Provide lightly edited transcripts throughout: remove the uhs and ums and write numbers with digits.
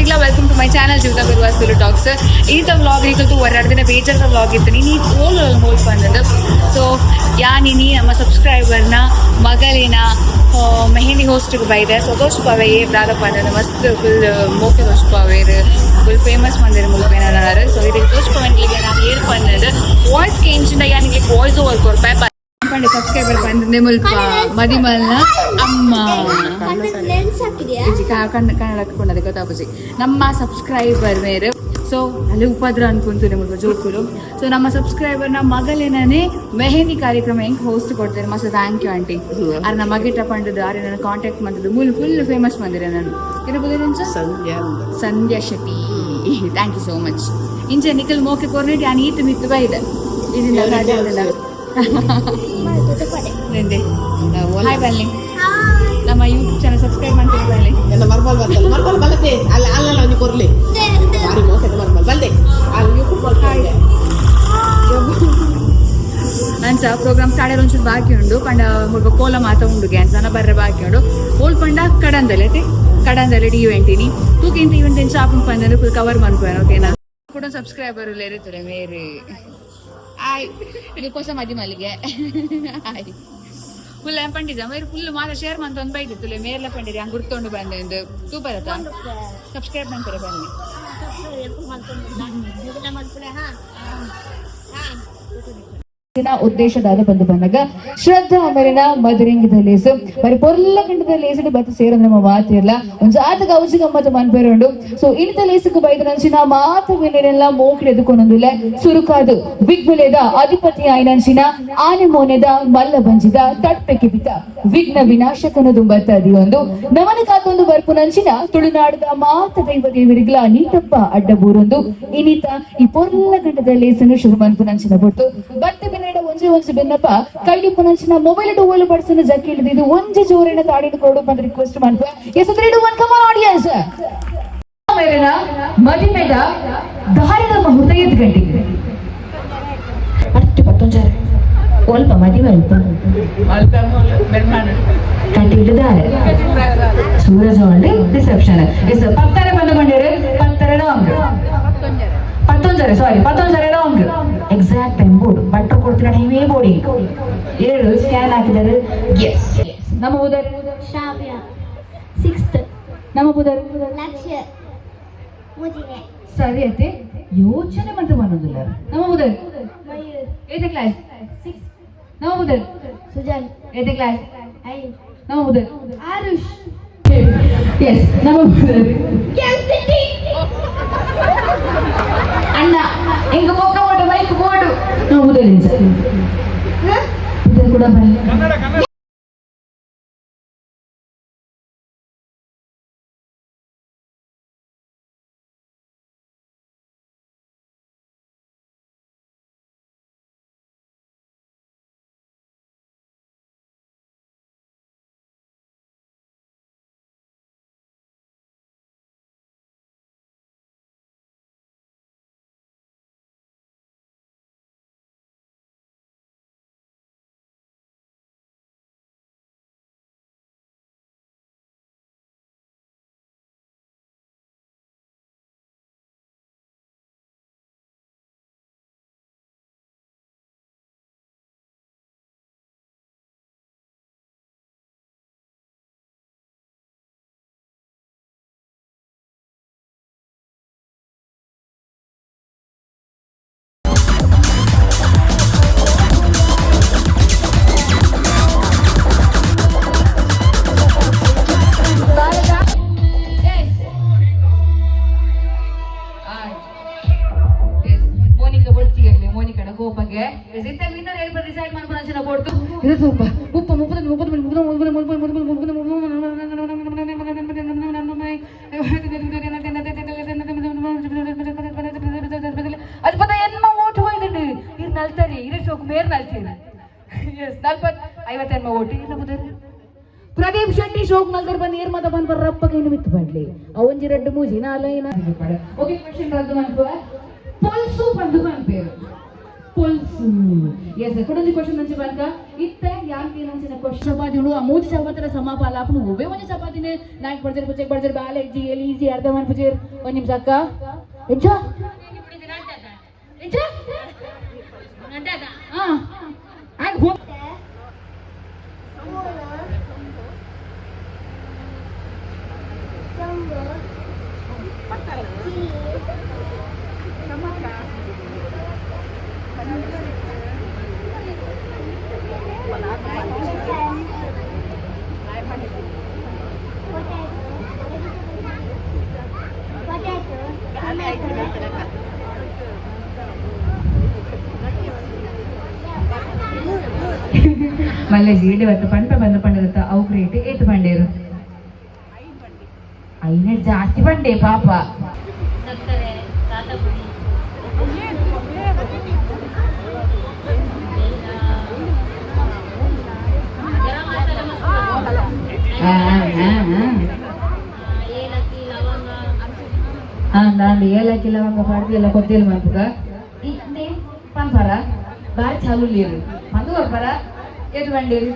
ಈಗಲ welcome to my channel ಜೀವನ ಬಿರುವ ಸುಲು tax. ಈತ vlog ಈಗಲೂ ಹೊರಡು ದಿನ ಬೇಜಾರದ ವ್ಲಾಗ್ ಇತ್ತು ನೀನು ಓಲ್ ಹೋಲ್ ಬಂದದ್ದು. ಸೊ ಯಾನಿನಿ ನಮ್ಮ ಸಬ್ಸ್ಕ್ರೈಬರ್ನ ಮಗಳಿನ ಮೆಹಂದಿ ಹೋಸ್ಟ್ಗೆ ಬೈದೆ. ಸೊ ದೋಷ ಪವೆ ಏನಾದ ಪಂದದ್ದು ಮಸ್ತ್ ಫುಲ್ ಮೋಕೆ ದೋಷ ಪವೇರು ಫುಲ್ ಫೇಮಸ್ ಮಂದಿರ ಮುಲ್ಪೇನಾರು. ಸೊ ಇದಕ್ಕೆ ದೋಷ ಪವನಿಗೆ ನಾನು ಏರ್ ಪಂದದ್ದು ವಾಯ್ಸ್ ಕೇಂಚಿಂದ ಯಾನಿಗೆ ವಾಯ್ಸ್ ಓವರ್ ಕೊಡ್ಪೆ ಪಂಡ ಸಬ್ಸ್ಕ್ರೈಬರ್ ಬಂದಿದ್ದೆ ಮುಲ್ಪ ಮದಿಮಲ್ನ ಅಮ್ಮ ಕನ್ನಡ ಹಾಕೊಂಡದೆ ಗೊತ್ತಾಪುಜಿ ನಮ್ಮ ಸಬ್ಸ್ಕ್ರೈಬರ್ ಮೇರೆ. ಸೊ ಅಲ್ಲಿ ಉಪದ್ರ ಅನ್ಕೊಂತಾರೆ ಮುಲ್ಪ ಜೋಕುಲು. ಸೊ ನಮ್ಮ ಸಬ್ಸ್ಕ್ರೈಬರ್ನ ಮಗಳೇನೇ ಮೆಹಂದಿ ಕಾರ್ಯಕ್ರಮ ಹೆಂಗೆ ಹೋಸ್ಟ್ ಕೊಡ್ತಾರೆ ಮಸ್ತ್ ಥ್ಯಾಂಕ್ ಯು ಆಂಟಿ. ಅರ್ ನಮ್ಮ ಗಿಟ್ಟ ಪಂಡದು ಅರೆ ನನ್ನ ಕಾಂಟ್ಯಾಕ್ಟ್ ಮಾಡಿದ್ದು ಫುಲ್ ಫೇಮಸ್ ಬಂದಿರ ನಾನು ಇರಬಹುದು Sandhya Shetty. Thank you so much. ಇಂಚೆ ನಿಖಲ್ ಮೋಕೆ ಕೊರ್ನೆಟ್ ಯಾನ್ ಈತ್ ಮಿತ್ತು ಬೈದೆ ಇದರಿಂದ ಹಾಯ್ ಬನ್ನಿ ನಮ್ಮ ಯೂಟ್ಯೂಬ್ ಚಾನಲ್ ಸಬ್ಸ್ಕ್ರೈಬ್ ಮಾಡ್ತೀನಿ ಬನ್ನಿ. ನಾನು ಸಹ ಪ್ರೋಗ್ರಾಮ್ ಸ್ಟಾರ್ಟ್ ಒಂಚೂರು ಬಾಕಿ ಉಂಡು ಪಂಡ ಮುಲ್ಪ ಕೋಲ ಮಾತ ಉಂಡು ಗ್ಯಾನ್ಸನ ಬರ್ರೆ ಬಾಕಿ ಉಂಡು ಓಲ್ ಪಂಡ ಕಡಂದಲೆ ಈವೆಂಟಿನಿ ತೂಕಿಂತ ಈವೆಂಟ್ ಏನು ಶಾಪಿಂಗ್ ಪಂದ್ರೆ ಫುಲ್ ಕವರ್ ಮಾಡ್ಕೋಣ ಓಕೆನಾ ಕೂಡ ಸಬ್ಸ್ಕ್ರೈಬರ್ ಇರುತ್ತಾರೆ ಮೇರೆ. ಆಯ್ ಇದಕ್ಕೋಸ ಮದಿ ಮಲ್ಲಿಗೆ ಆಯ್ ಫುಲ್ ಪಂಡಿದ ಮೇರೆ ಫುಲ್ ಮಾತ್ರ ಶೇರ್ ಮಂತ ಒಂದು ಬೈದಿತ್ತು ಮೇರ್ಲ ಪಂಡಿರಿ ಹಂಗೆ ಗುರ್ತೊಂಡು ಬಂದೆ ಒಂದು ಸೂಪರ್ ಆಯ್ತಾ ಸಬ್ಸ್ಕ್ರೈಬ್ ಮಾಡ್ತಾರೆ ಬನ್ನಿ. ಉದ್ದೇಶದಾದ ಬಂದು ಬಂದಾಗ ಶ್ರದ್ಧಾ ಮೇಲಿನ ಮದರಿಂಗದ ಲೇಸು మరి పొర్ల గంటದ ಲೇಸಡಿ ಬತ್ತ ಸೇರದ ನಮ್ಮ ಮಾತಿರಲ್ಲ ಒಂದು ಜಾತಕ ಔಷಧ ಗಮ್ಮತ್ತು ಮನ್ಪೇರುಂಡು. ಸೊ ಇನಿತ ಲೇಸಕ್ಕೆ ಬೈದ ನಂಚಿನ ಮಾತ ವಿನೆಲ್ಲ ಮೋಕಿಡ ಎದುಕೊಂಡೊಂದುಲೆ ಸುರುಕಾದು ವಿಗ್ಬುಲೆದ ಅಧಿಪತಿ ಆಯ್ನಂಚಿನ ಆನೆ ಮೋನೆದ ಮಲ್ಲ ಬಂಜಿದ ತಟ್ಪೆಕ್ಕೆ ಬಿದ್ದ ವಿಘ್ನ ವಿನಾಶಕನದು ಬರ್ತದಿ ಒಂದು ನಮನ ಕಾಕೊಂದು ಬರ್ಪು ನಂಚಿನ ತುಳುನಾಡದ ಮಾತ ದೈವ ದೇವರಿಗಳ ನೀಟಪ್ಪ ಅಡ್ಡಬೂರೊಂದು ಇನಿತ ಈ ಪೊರ್ಲ ಗಂಟದ ಲೇಸನ್ನು ಶುರು ಮನ್ಪು ನಂಚಿನ ಕೊಟ್ಟು ಬತ್ತ ಒಂಜಿ ಬೆನ್ನಪ್ಪ ಕೈಲಿ ಪುನಂಚಿನ ಮೊಬೈಲ್ ಡೂವಲ್ ಬಡ್ಸನ್ನು ಜಕ್ಕಿ ಹಿಡಿದು ಒಂಜಿ ಜೋರಿನ ತಾಡಿನ ಕೊಡು ಬಂದು ರಿಕ್ವೆಸ್ಟ್ ಮಾಡ್ತೀವಿ. Yes 3 2 1 come on audience. ಮೇಲಿನ ಮದಿಮೆದ ದಾರಿದ ಹೃದಯದ ಗಂಟಿಗೆ ಅಷ್ಟು 11 ಸ್ವಲ್ಪ ಮದಿಮೆ ಅಲ್ಪ ಗಂಟೆ ಹಿಡಿದಾರೆ ಸೂರಜ್ ಹೊಳ್ಳಿ ರಿಸೆಪ್ಷನ್ ಎಸ್ ಪತ್ತರ ಬಂದು ಬಂದಿರಿ ಪತ್ತರ ಪತ್ತೊಂಜರೆ ರಾಂಗ್ ಎಕ್ಸಾಕ್ಟ್ ಟೈಮ್ ಬೋರ್ಡ್ ಬಟ್ಟರ್ ಕೊಡ್ತಿರೋ ಟೈಮೇ ಬೋರ್ಡಿಂಗ್ 7 ಸ್ಕ್ಯಾನ್ ಹಾಕಿದ್ದಾರೆ. ಎಸ್ ನಮ್ಮ ಉದರ್ ಶ್ರಾವ್ಯ 6th ನಮ್ಮ ಉದರ್ ಲಕ್ಷ್ಯ ಮುಜಿನೆ ಸರಿ ಐತೆ ಯೋಚನೆ ಅಂತ ಬಂದಿಲ್ಲ. ನಮ್ಮ ಉದರ್ ಮಯೂರ್ 8th ಕ್ಲಾಸ್ 6 ನಮ್ಮ ಉದರ್ ಸುಜನ್ 8th ಕ್ಲಾಸ್ 5 ನಮ್ಮ ಉದರ್ ಆರುಷ್ ಎಸ್ ನಮ್ಮ ಉದರ್ ಕ್ಯಾನ್ಸಿಟಿ ಅಣ್ಣ ಎಂಗ ಮೊಕ್ಕ ಓಡು ಬೈಕ್ ಬೋರ್ಡು ನಾವು ಉದರಿಂದ ಕೂಡ ಬರಲಿ. ಪ್ರದೀಪ್ ಶೆಟ್ಟಿ ಶೋಕ್ ನಲ್ದರ್ ಬಂದು ಏರ್ ಮಾತ ಬಂದ್ ಬರ್ರಪ್ಪಗೇನು ಮಿತ್ತು ಬಡ್ಲಿ ಅವಂಜಿ ರೆಡ್ ಮೂಜಿ ನಾಲೈನ ಓಕೆ ಕ್ವೆಶ್ಚನ್ ರದ್ದು ಮಾಡ್ಕೋ ಪಲ್ಸು ಬಂದು ಬಂದ್ಪೇರು ಪುಲ್ಸು. ಎಸ್ ಕೊಡೊಂದು ಕ್ವಶನ್ ನಂಚಿ ಬಂದ ಇತ್ತೆ ಯಾಂತಿ ನಂಚಿನ ಕ್ವಶನ್ ಚಪಾತಿ ಉಂಡು ಆ ಮೂಜಿ ಚಪಾತಿನ ಸಮಾಪಾಲ ಆಪನು ಒಬ್ಬೇ ಒಂಜಿ ಚಪಾತಿನ ನಾಯ್ಕ್ ಬಡ್ಜರ್ ಪುಚ್ಚೆಗ್ ಬಡ್ಜರ್ ಬಾಲೆ ಇಜ್ಜಿ ಎಲಿ ಈಜಿ ಅರ್ಧ ಮನ್ ಪುಜೇರ್ ಒಂದ್ ನಿಮಿಷ ಅಕ್ಕ ಎಂಚ ಎಂಚ ಹಾ ಆಗ ಹೋಗ್ ಮಲ್ಲೆ ಜೀಡಿ ಬತ್ತ ಪಂಡ ಬಂದ ಪಂಡದತ್ತ ಅವು ಕ್ರೇಟ್ ಏತ್ ಪಂಡೇರು ಐನೇ ಜಾಸ್ತಿ ಪಂಡೆ ಪಾಪ ಸಕ್ಕರೆ ಸಾತಪುಡಿ ಗರಂ ಮಸಾಲ ಏಲಕ್ಕಿ ಲವಂಗ ನಾನು ಏಲಕ್ಕಿ ಲವಂಗ ಪಾಡ್ದು ಎಲ್ಲ ಕೊತ್ತೇಲಿ ಮಾಡ್ಬೇಕ ಈ ಪಂಪರ ಬಾರಿ ಚಾಲು ನೀರು ಮಂದು ಬರ್ಪರ ಏತ್ ಪಂಡೇರು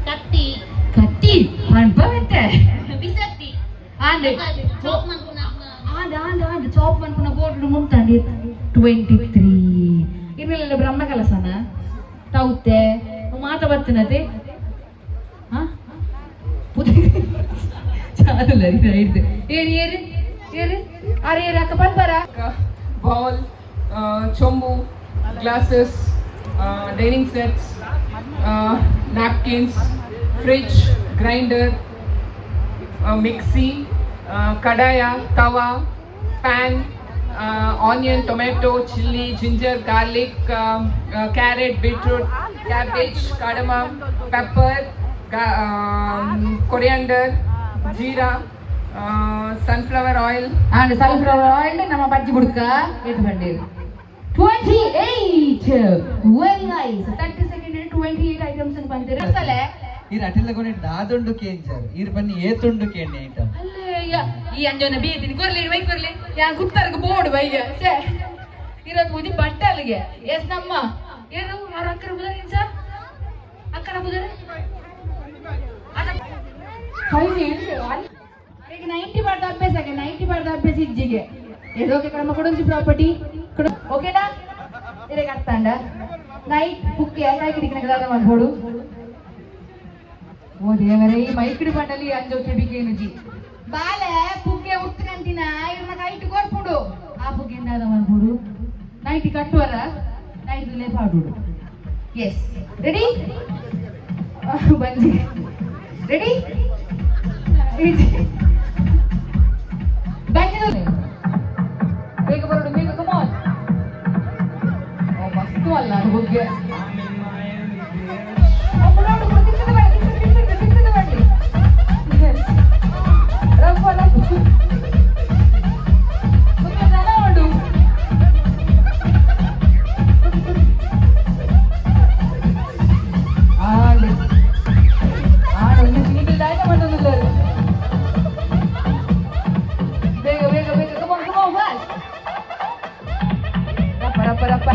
ಕತ್ತಿ ಕತ್ತಿ ಪಂಪ ಮತ್ತೆ ಬಿಸತ್ತಿ ಆಂಡೆ ಚಾಪ್ ಮಾಡ್ಕೊಂಡ ಆಂಡೆ ಚಾಪ್ ಮಾಡ್ಕೊಂಡ ಬೋರ್ಡ್ ಮುಂತಾಂಡಿ 23 ಇನ್ನೆಲ್ಲ ಬ್ರಹ್ಮ ಕಲಸನ ತೌತೆ ಮಾತ ಬರ್ತೀನತೆ ಹಾ ಚಾಲು ರೈಟ್ ಏರಿ ಏರಿ ಏರಿ ಅರೆ ಏರಿ ಅಕ್ಕ ಪಂಪರ bowl, chombu, glasses, dining sets, napkins, fridge, grinder, mixie, kadaya, tawa, pan, onion, tomato, chili, ginger, garlic, carrot, beetroot, cabbage, cardamom, pepper, coriander, jeera, sunflower oil. and sunflower oil ನಮ್ಮ ಬಜ್ಜಿ ಬುಡ್ಕ eight ಬಂಡೇರು 28 very nice 30 second 28 items ಅಂತ ಬಂದಿರ ಅಸಲೆ ಈರ್ ಅಟೆಲ್ಲ ಕೊನೆ ದಾದೊಂಡು ಕೇಂಜರ್ ಈರ್ ಬನ್ನಿ ಏತೊಂಡು ಕೇಂಡೆ item ಅಲ್ಲೇ ಈ ಅಂಜನ ಬೀದಿನಿ ಕೊರ್ಲಿ Y ಕೊರ್ಲಿ ಯಾನ್ ಕುತ್ತರ್ಗ ಬೋರ್ಡ್ ಬೈಯ ಛೇ ಇರೋದು ಮುದಿ ಬಟ್ಟಲ್ಗೆ ಎಸ್ ನಮ್ಮ ಏನು ಅವರ ಅಕ್ಕರ ಬುದರ ಇಂಚ ಅಕ್ಕನ ಬುದರ ಸೌಜಿ ಈಗ 90 ಬಾರ್ದ ಅಭ್ಯಾಸಕ್ಕೆ 90 ಬಾರ್ದ ಅಭ್ಯಾಸ ಇಜ್ಜಿಗೆ ಏದೋಕೆ ಕ್ರಮ ಕೊಡೊಂಜಿ ಪ್ರಾಪರ್ಟಿ ಓಕೆನಾ ಇರೆಗೆ ಅರ್ಥಂಡ ನೈಟ್ ಬುಕ್ಕೆ ಕೈ ಕಿಡಿಕಿನ ಕದಾದ ಮಾಡ್ಬೋಡು ಓ ದೇವರೇ ಈ ಮೈಕಿಡಿ ಬಂಡಲಿ ಅಂಜೋಕೆ ಬಿಗೇನುಜಿ ಬಾಲೆ ಬುಕ್ಕೆ ಉತ್ಕಂತಿನ ಇವ್ರನ್ನ ಕೈಟ್ ಕೊರ್ಪುಡು ಆ ಬುಕ್ಕೆ ಎಂದಾದ ಮಾಡ್ಬೋಡು ನೈಟ್ ಕಟ್ಟುವರ ನೈಟ್ ಲೇ ಪಾಡುಡು ಎಸ್ ರೆಡಿ ಬಂಜಿ ರೆಡಿ ಬಂಜಿದಲ್ಲಿ ಬೇಗ ಬರೋಡು ಬೇಗ ಕಮಾನ್ ಮಸ್ತು ಅಲ್ಲ ಅದು ಬುಗ್ಗೆ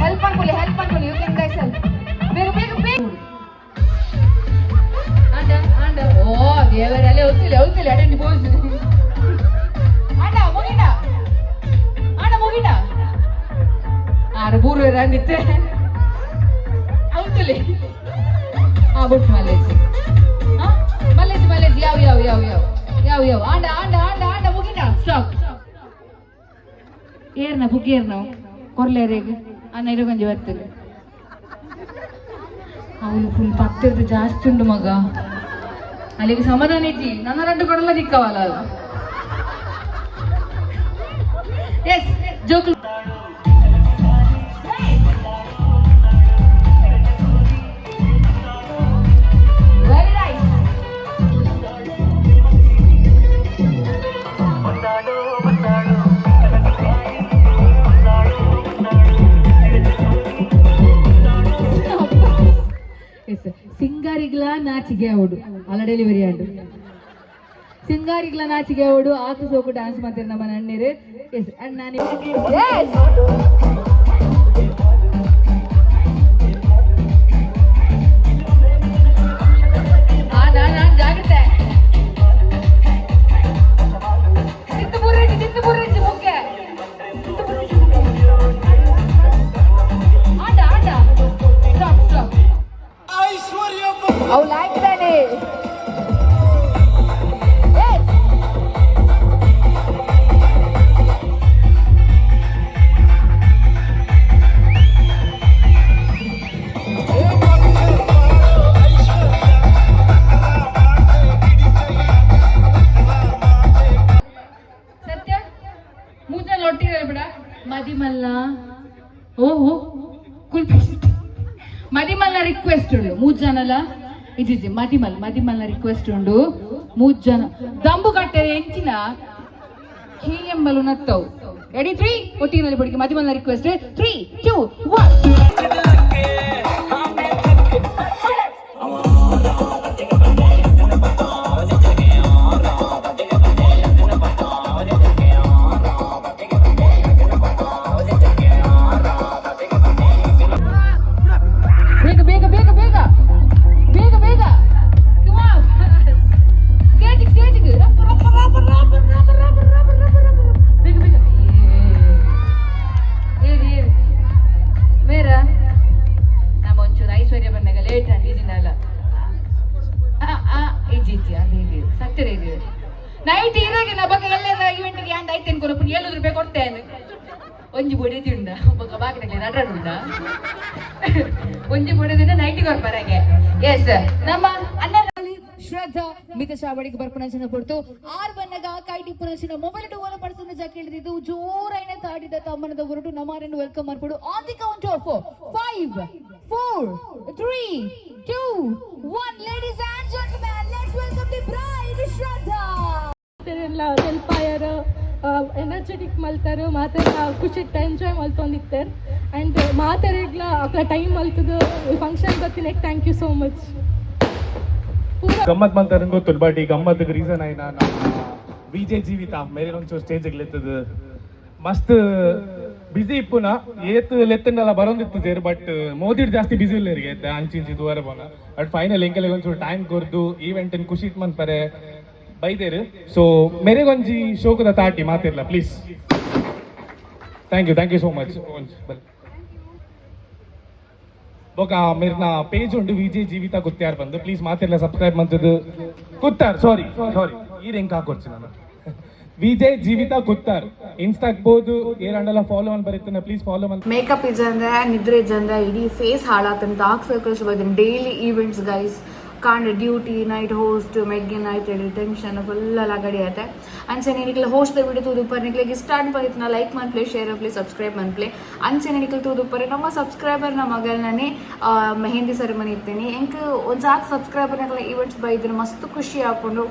help ಮಾಡ್ಕೊಳ್ಳಿ you can guys help ಬೇಗ ಅಂಡ ಓ ದೇವರೇ ಅಲ್ಲೇ ಹೋಗ್ತಿಲ್ಲ ಅಟೆಂಡ್ ಬೋಸ್ ಅಂಡ ಮುಗಿಡ ಆರು ಬೂರು ರಂದಿತ್ತೆ ಹೋಗ್ತಿಲ್ಲ ಬಿಟ್ಟು ಮಲ್ಲೇಜ್ ಯಾವ ಅಂಡ ಮುಗಿಡ ಸ್ಟಾಪ್ ಏರ್ನ ಬುಕ್ ಏರ್ನ ಕೊರ್ಲೇರಿಗೆ ಅನ್ನ ಇರೋಗಂಜಿ ಬರ್ತದೆ ಅವಳು ಫುಲ್ ಪತ್ತಿರ್ದು ಜಾಸ್ತಿ ಉಂಟು ಮಗ ಅಲ್ಲಿಗೆ ಸಮಾಧಾನ ಇದ್ದಿ ನನ್ನ ರಡ್ಡು ಕೊಡಲ್ಲ ದಿಕ್ಕವಲ್ಲ ಅದು ಎಸ್ ಜೋಕ್ ವೆರಿ ನೈಸ್ ಸಿಂಗಾರಿಗ್ಲಾ ನಾಚಿಗೆ ಅವಡು ಅಲ್ಲ ಡೆಲಿವರಿ ಆಂಡು ಸಿಂಗಾರಿಗ್ಲಾ ನಾಚಿಗೆ ಅವಡು ಆತು ಸೋಕು ಡ್ಯಾನ್ಸ್ ಮಾಡ್ತಾರೆ ನಮ್ಮ ಅಣ್ಣರು ಎಸ್ ಅಂಡ್ ನಾನು ಒಟ್ಟಿಗೆ ಹೇಳ್ಬಿಡ ಮದಿಮಲ್ಲ ಓಹೋ ಕುಲ್ಪಿ ಮದಿಮಲ್ನ ರಿಕ್ವೆಸ್ಟ್ ಉಂಡು 3 ಜನಲ ಇಜ್ಜಿ ಮದಿಮಲ್ನ ರಿಕ್ವೆಸ್ಟ್ ಉಂಡು 3 ಜನ ದಂಬು ಕಟ್ಟೆ ಎಂಚಿನ ಹೀಲಿಯಂ ಬಲೂನ್ ಹತ್ತವು ರೆಡಿ 3 ಒಟ್ಟಿಗೆ ಬಿಡಿಗೆ ಮದಿಮಲ್ನ ರಿಕ್ವೆಸ್ಟ್ 3 2 1 ಬೇಗ ಬೇಗ ಬೇಗ ಬೇಗ ಬೇಗ come on ಸ್ಟೇಜಿಗೆ ಬೇಗ ಬೇಗ ಏರಿ ಮೇರ ನಮ್ಮ ಒಂಚೂರು ಐಶ್ವರ್ಯ ಬಂದಾಗ ಲೇಟ್ ಆಗಿ ಇದನ್ನಲ್ಲ ಇಜ್ಜಿ ಅದೇ ಸತ್ಯರ ಇದೆ ನೈಟ್ ಇರಾಗೆ ನಾ ಬಗ್ಗೆ ಎಲ್ಲ ಇವೆಂಟ್ಗೆ ಹ್ಯಾಂಡ್ ಆಯ್ತು ಅನ್ಕೊಳಪ್ಪ 700 ರೂಪಾಯಿ ಕೊಡ್ತೇನೆ ಒಂಜಿ ಬೊಡೆದುಂಡ ಒಬ್ಬ ಬಾಕಿನಾಗಲಿ ನಡ್ರಡುಂಡ ಒಂಜಿ ಬೊಡೆದಿಂದ ನೈಟಿಗೆ ಬರ್ಬರಾಗೆ ಎಸ್ ನಮ್ಮ ಅಣ್ಣ ಶ್ರದ್ಧಾ ಮಿತ ಚಾವಡಿಗೆ ಬರ್ಪಣಚಿನ ಕೊಡ್ತು 6 ಬನ್ನಗ ಕೈಟಿ ಪುನಚಿನ ಮೊಬೈಲ್ ಟು ಓಲ ಪಡಿಸಿದ ಜಾಕೆ ಹಿಡಿದಿದ್ದು ಜೋರೈನ ತಾಡಿದ ತಮ್ಮನದ ಹೊರಟು ನಮ್ಮರನ್ನು ವೆಲ್ಕಮ್ ಮಾಡ್ಕೊಡು on the count of 5 4 3 2 1 ladies and gentleman let's welcome the bride Shraddha ಎಲ್ಲ ಹೆಲ್ಪ್ ಆಯ್ಯಾರ ಎನರ್ಜೆಟಿಕ್ ಮಲ್ತಾರೆ ಮಾತೆಲ್ಲ ಖುಷಿ ಎಂಜಾಯ್ ಮಲ್ತೊಂದಿತ್ತಾರೆ ಆ್ಯಂಡ್ ಮಾತಾಡಿಗ್ಲ ಅಕ್ಲ ಟೈಮ್ ಮಲ್ತದ ಫಂಕ್ಷನ್ ಬರ್ತೀನಿ ಥ್ಯಾಂಕ್ ಯು ಸೋ ಮಚ್ ಗಮ್ಮತ್ ಮಂತಾರ ಗೊತ್ತು ಬಟ್ ಈ ಗಮ್ಮತ್ಗೆ ರೀಸನ್ ಆಯ್ನ ವಿಜಯ್ ಜೀವಿತ ಮೇರೆ ಒಂಚೂರು ಸ್ಟೇಜಿಗೆ ಲೆತ್ತದ ಮಸ್ತ್ ಬಿಸಿ ಇಪ್ಪುನ ಲೆತ್ತಂಡೆಲ್ಲ ಬರೋಂದಿತ್ತು ಸೇರ್ ಬಟ್ ಮೋದಿಡ್ ಜಾಸ್ತಿ ಬಿಸಿ ಇಲ್ಲ ಇರಿಗೆ ಅಂಚಿಂಚಿ ದೂರ ಬೋನ ಬಟ್ ಫೈನಲ್ ಎಂಕೆಲ್ಲ ಒಂಚೂರು ಟೈಮ್ ಕೊರ್ದು ಈವೆಂಟ್ ಖುಷಿ ಇಟ್ ಮಂತಾರೆ ಬೈದೇರು ಸೊ ಮೇರೆಗೊಂಜಿ ಶೋಕದ ತಾಟಿ ಮಾತಿರ್ಲ please thank you so much ಬೊಕ ಮೇರ್ನ ಪೇಜ್ ಉಂಡು ವಿಜಯ್ ಜೀವಿತ ಗುತ್ತಾರ್ ಬಂದು ಪ್ಲೀಸ್ ಮಾತಿರ್ಲ ಸಬ್ಸ್ಕ್ರೈಬ್ ಮಂತದ್ದು ಕುತ್ತಾರ್ ಸಾರಿ ಈ ರೆಂಕ್ ಹಾಕೊಡ್ಸಿ ನಾನು ವಿಜಯ್ ಜೀವಿತ ಕುತ್ತಾರ್ ಇನ್ಸ್ಟಾಕ್ ಬೋದು ಏರಂಡೆಲ್ಲ ಫಾಲೋ ಅನ್ ಬರೀತಾನೆ ಪ್ಲೀಸ್ ಫಾಲೋ ಅಂತ ಮೇಕಪ್ ಇಜಂದ್ರೆ ನಿದ್ರೆ ಇಜಂದ್ರೆ ಇಡೀ ಫೇಸ್ ಹಾಳಾತಂತ ಡಾರ್ಕ್ ಸರ್ಕಲ್ಸ್ ಬರ್ತೀನಿ ಡೈಲಿ ಈವೆಂಟ್ಸ್ ಗೈಸ್ ಕಾಂಡ್ ಡ್ಯೂಟಿ ನೈಟ್ ಹೋಸ್ಟ್ ಮೆಗ್ಗೆ ನೈಟ್ ಟೆನ್ಷನ್ ಫುಲ್ ಎಲ್ಲ ಗಡಿಯತ್ತೆ ಅಂಚೆ ನಿಕ್ಲೆ ಹೋಸ್ಟ್ ವಿಡಿಯೋ ತೂದುಪ್ಪರ್ ನಿಕ್ಲೆಗೆ ಸ್ಟಾರ್ಟ್ ಬಂದಿತ್ತು ಲೈಕ್ ಮನ್ಪ್ಲೆ ಶೇರ್ ಅಪ್ಲೆ ಸಬ್ಸ್ಕ್ರೈಬ್ ಮನ್ಪ್ಲೆ ಅಂಚೆ ನಿಕ್ಲೆ ತೂದುಪ್ಪರೆ ನಮ್ಮ ಸಬ್ಸ್ಕ್ರೈಬರ್ ನಮ್ಮ ಮಗಳನ್ನೇ ಮೆಹಂದಿ ಸೆರೆಮನಿ ಇರ್ತೇನೆ ಎಂಕ್ ಒಂದು ಸಾಕು ಸಬ್ಸ್ಕ್ರೈಬರ್ ನಕ್ಲೆ ಈವೆಂಟ್ಸ್ ಬೈದ್ರೆ ಮಸ್ತ್ ಖುಷಿ ಹಾಕೊಂಡು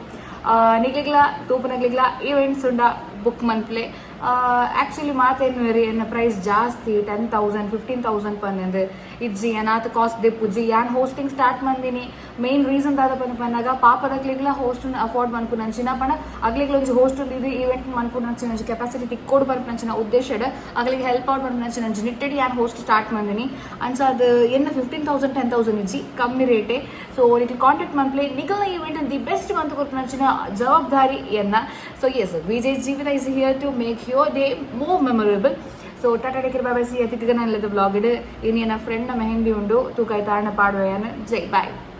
ನಿಗ್ಲಿಗ್ಲ ತೂಪನಗ್ಲಿಗ್ಲ ಈವೆಂಟ್ಸ್ ಉಂಡ ಬುಕ್ ಮನ್ಪ್ಲೆ ಆ್ಯಕ್ಚುಲಿ ಮಾತೇನು ರೀ ಎನ್ನ ಪ್ರೈಸ್ ಜಾಸ್ತಿ 10,000 15,000 ಪಂದೆ ಇಜ್ಜಿ ಏನಾತ ಕಾಸ್ಟ್ ದೆಪ್ಪುಜ್ಜಿ ಯಾನ್ ಹೋಸ್ಟಿಂಗ್ ಸ್ಟಾರ್ಟ್ ಮಂದಿನಿ ಮೇನ್ ರೀಸನ್ ದಾದ ಪನ್ನಾಗ ಪಾಪದಗ್ಲಿಗ್ಲ ಹೋಸ್ಟ್ ಅಫೋರ್ಡ್ ಮನ್ಪು ನಂಚಿನ ಪಣ ಅಗ್ಲಿಗ್ಲ ಒಂಜಿ ಹೋಸ್ಟ್ ಇದು ಈವೆಂಟ್ ಮನ್ಪು ನಂಚಿನ ಕೆಪಾಸಿಟಿ ಟಿಕ್ಕೋಡ್ ಬರ್ಪು ನಂಚಿನ ಉದ್ದೇಶಡ್ ಅಗ್ಲಿಗೆ ಹೆಲ್ಪ್ ಔಟ್ ಬರ್ಪು ನಂಚಿನ ನಿಟ್ಟೆಡಿ ಯಾನ್ ಹೋಸ್ಟ್ ಸ್ಟಾರ್ಟ್ ಮಂದಿನಿ ಅಂಚ ಅದು ಎನ್ನ 15,000 10,000 ಇಜ್ಜಿ ಕಮ್ಮಿ ರೇಟೆ ಸೊ ನಿಕ್ಲಿ ಕಾಂಟ್ಯಾಕ್ಟ್ ಮನ್ಪ್ಲೆ ನಿಗಲ್ನ ಈವೆಂಟ್ ದಿ ಬೆಸ್ಟ್ ಮಂತ್ ಕೊರ್ಪು ನಂಚಿನ ಜವಾಬ್ದಾರಿ ಎನ್ನ so yes Vijay Jeevitha is here to make your day more memorable. So tata take care, bye bye. See you at the vlog. Ini na friend na mehendi undu tu kai tarna paadu ayana. Jai bye.